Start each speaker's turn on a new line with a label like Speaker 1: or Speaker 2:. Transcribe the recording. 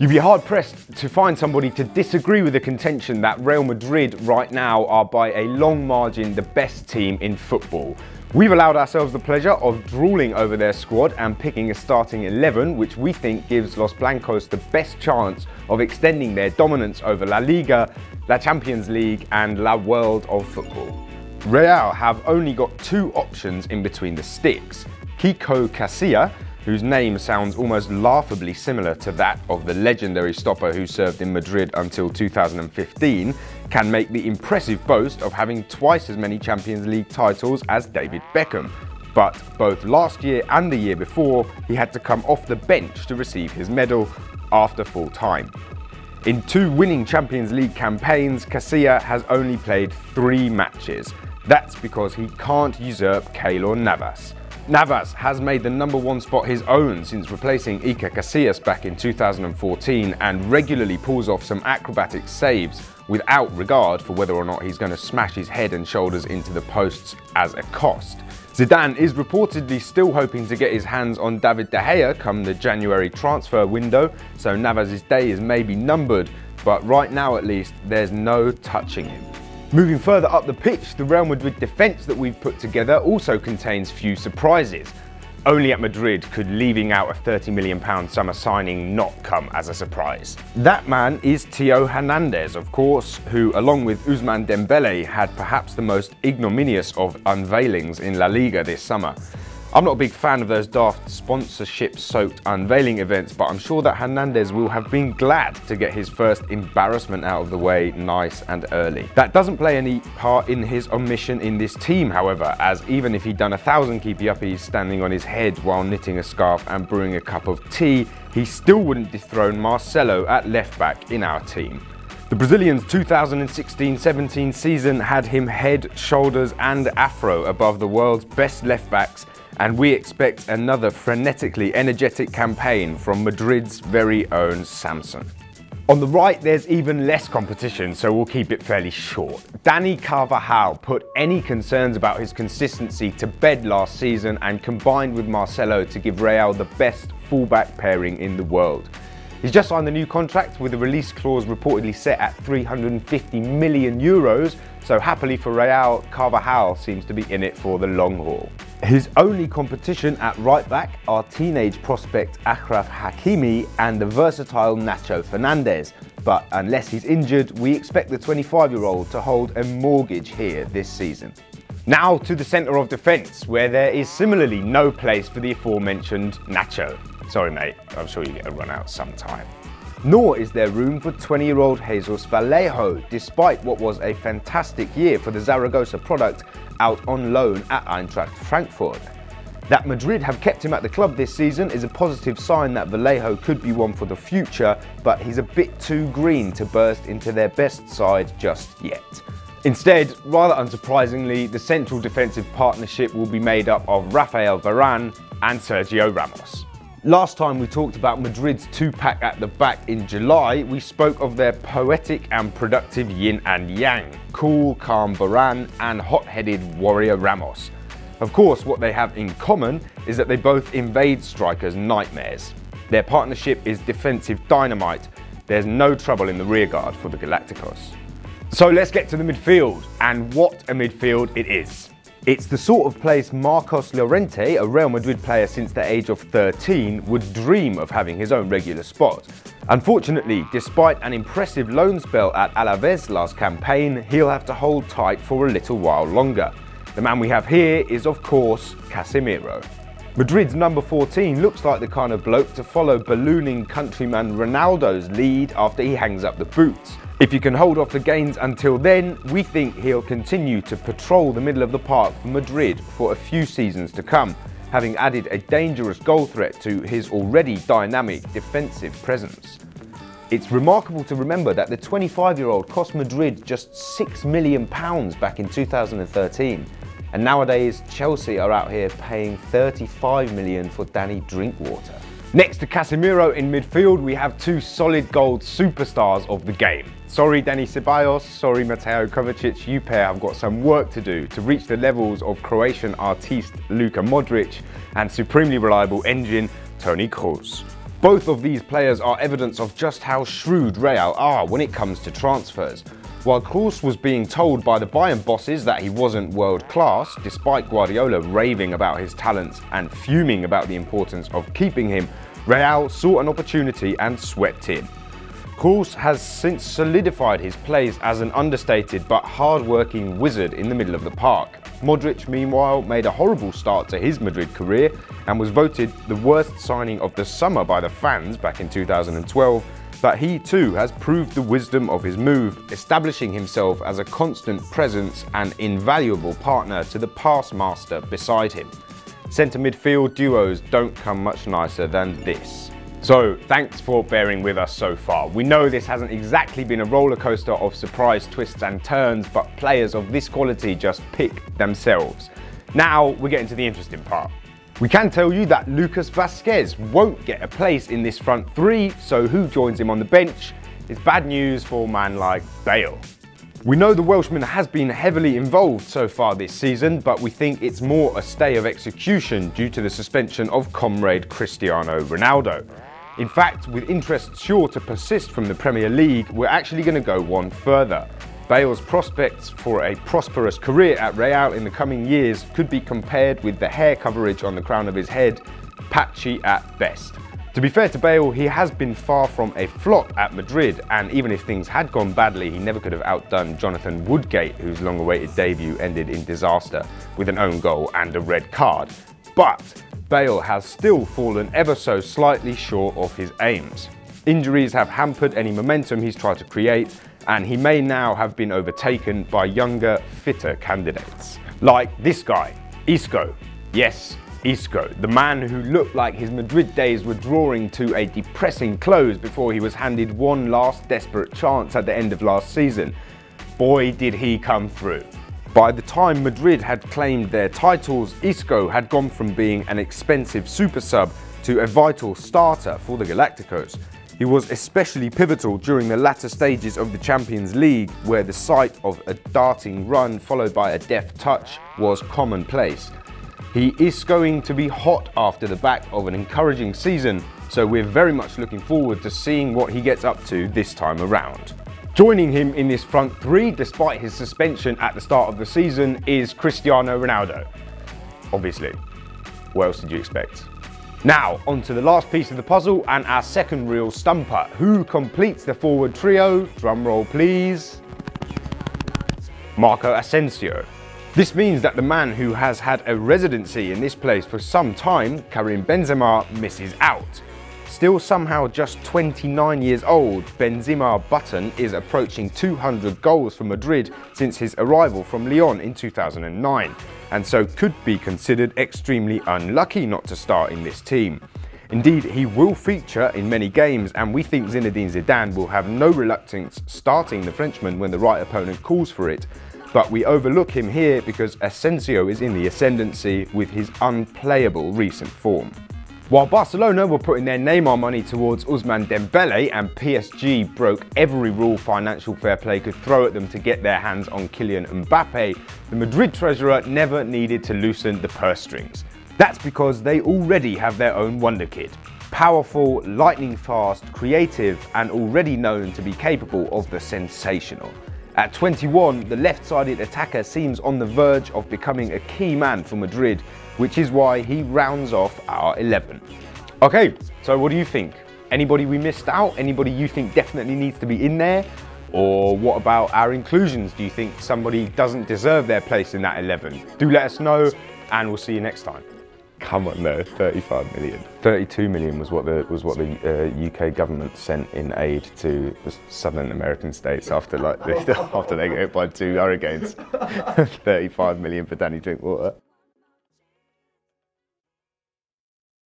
Speaker 1: You'd be hard-pressed to find somebody to disagree with the contention that Real Madrid right now are by a long margin the best team in football. We've allowed ourselves the pleasure of drooling over their squad and picking a starting 11 which we think gives Los Blancos the best chance of extending their dominance over La Liga, La Champions League and La World of Football. Real have only got two options in between the sticks. Quique Casilla, whose name sounds almost laughably similar to that of the legendary stopper who served in Madrid until 2015, can make the impressive boast of having twice as many Champions League titles as David Beckham. But both last year and the year before, he had to come off the bench to receive his medal after full time. In two winning Champions League campaigns, Casilla has only played 3 matches. That's because he can't usurp Keylor Navas. Navas has made the #1 spot his own since replacing Iker Casillas back in 2014 and regularly pulls off some acrobatic saves without regard for whether or not he's going to smash his head and shoulders into the posts as a cost. Zidane is reportedly still hoping to get his hands on David De Gea come the January transfer window, so Navas' day is maybe numbered, but right now at least there's no touching him. Moving further up the pitch, the Real Madrid defence that we've put together also contains few surprises. Only at Madrid could leaving out a £30 million summer signing not come as a surprise. That man is Theo Hernandez, of course, who along with Ousmane Dembele had perhaps the most ignominious of unveilings in La Liga this summer. I'm not a big fan of those daft sponsorship-soaked unveiling events, but I'm sure that Hernandez will have been glad to get his first embarrassment out of the way nice and early. That doesn't play any part in his omission in this team, however, as even if he'd done 1,000 keepy-uppies standing on his head while knitting a scarf and brewing a cup of tea, he still wouldn't dethrone Marcelo at left-back in our team. The Brazilian's 2016-17 season had him head, shoulders and afro above the world's best left-backs, and we expect another frenetically energetic campaign from Madrid's very own Samson. On the right, there's even less competition, so we'll keep it fairly short. Dani Carvajal put any concerns about his consistency to bed last season and combined with Marcelo to give Real the best fullback pairing in the world. He's just signed the new contract with a release clause reportedly set at €350 million, so happily for Real, Carvajal seems to be in it for the long haul. His only competition at right back are teenage prospect Achraf Hakimi and the versatile Nacho Fernandez, but unless he's injured, we expect the 25-year-old to hold a mortgage here this season. Now to the centre of defence, where there is similarly no place for the aforementioned Nacho. Sorry mate, I'm sure you get a run out sometime. Nor is there room for 20-year-old Jesus Vallejo, despite what was a fantastic year for the Zaragoza product out on loan at Eintracht Frankfurt. That Madrid have kept him at the club this season is a positive sign that Vallejo could be one for the future, but he's a bit too green to burst into their best side just yet. Instead, rather unsurprisingly, the central defensive partnership will be made up of Rafael Varane and Sergio Ramos. Last time we talked about Madrid's two-pack at the back in July, we spoke of their poetic and productive yin and yang, cool, calm Varane and hot-headed warrior Ramos. Of course, what they have in common is that they both invade strikers' nightmares. Their partnership is defensive dynamite. There's no trouble in the rearguard for the Galacticos. So let's get to the midfield, and what a midfield it is. It's the sort of place Marcos Llorente, a Real Madrid player since the age of 13, would dream of having his own regular spot. Unfortunately, despite an impressive loan spell at Alaves last campaign, he'll have to hold tight for a little while longer. The man we have here is, of course, Casemiro. Madrid's number 14 looks like the kind of bloke to follow ballooning countryman Ronaldo's lead after he hangs up the boots. If you can hold off the gains until then, we think he'll continue to patrol the middle of the park for Madrid for a few seasons to come, having added a dangerous goal threat to his already dynamic defensive presence. It's remarkable to remember that the 25-year-old cost Madrid just £6 million back in 2013, and nowadays Chelsea are out here paying £35 million for Danny Drinkwater. Next to Casemiro in midfield, we have two solid gold superstars of the game. Sorry Dani Ceballos, sorry Mateo Kovacic, you pair have got some work to do to reach the levels of Croatian artiste Luka Modric and supremely reliable engine Toni Kroos. Both of these players are evidence of just how shrewd Real are when it comes to transfers. While Kroos was being told by the Bayern bosses that he wasn't world class, despite Guardiola raving about his talents and fuming about the importance of keeping him, Real saw an opportunity and swept in. Kroos has since solidified his place as an understated but hard-working wizard in the middle of the park. Modric, meanwhile, made a horrible start to his Madrid career and was voted the worst signing of the summer by the fans back in 2012, but he too has proved the wisdom of his move, establishing himself as a constant presence and invaluable partner to the pass master beside him. Centre midfield duos don't come much nicer than this. So, thanks for bearing with us so far. We know this hasn't exactly been a roller coaster of surprise twists and turns, but players of this quality just pick themselves. Now, we're getting to the interesting part. We can tell you that Lucas Vázquez won't get a place in this front three, so who joins him on the bench is bad news for a man like Bale. We know the Welshman has been heavily involved so far this season, but we think it's more a stay of execution due to the suspension of comrade Cristiano Ronaldo. In fact, with interest sure to persist from the Premier League, we're actually going to go one further. Bale's prospects for a prosperous career at Real in the coming years could be compared with the hair coverage on the crown of his head, patchy at best. To be fair to Bale, he has been far from a flop at Madrid, and even if things had gone badly, he never could have outdone Jonathan Woodgate, whose long-awaited debut ended in disaster with an own goal and a red card. But Bale has still fallen ever so slightly short of his aims. Injuries have hampered any momentum he's tried to create, and he may now have been overtaken by younger, fitter candidates. Like this guy, Isco. Yes, Isco, the man who looked like his Madrid days were drawing to a depressing close before he was handed one last desperate chance at the end of last season. Boy, did he come through. By the time Madrid had claimed their titles, Isco had gone from being an expensive super sub to a vital starter for the Galacticos. He was especially pivotal during the latter stages of the Champions League, where the sight of a darting run followed by a deft touch was commonplace. He is going to be hot after the back of an encouraging season, so we're very much looking forward to seeing what he gets up to this time around. Joining him in this front three, despite his suspension at the start of the season, is Cristiano Ronaldo. Obviously. What else did you expect? Now, on to the last piece of the puzzle and our second real stumper. Who completes the forward trio? Drumroll please. Marco Asensio. This means that the man who has had a residency in this place for some time, Karim Benzema, misses out. Still somehow just 29 years old, Benzema Button is approaching 200 goals for Madrid since his arrival from Lyon in 2009, and so could be considered extremely unlucky not to start in this team. Indeed, he will feature in many games, and we think Zinedine Zidane will have no reluctance starting the Frenchman when the right opponent calls for it. But we overlook him here because Asensio is in the ascendancy with his unplayable recent form. While Barcelona were putting their Neymar money towards Ousmane Dembele and PSG broke every rule financial fair play could throw at them to get their hands on Kylian Mbappe, the Madrid treasurer never needed to loosen the purse strings. That's because they already have their own wonder kid. Powerful, lightning fast, creative, and already known to be capable of the sensational. At 21, the left-sided attacker seems on the verge of becoming a key man for Madrid, which is why he rounds off our 11. Okay, so what do you think? Anybody we missed out? Anybody you think definitely needs to be in there? Or what about our inclusions? Do you think somebody doesn't deserve their place in that 11? Do let us know, and we'll see you next time. Come on though, 35 million. 32 million was what the UK government sent in aid to the Southern American states after after they got hit by 2 hurricanes. 35 million for Danny Drinkwater.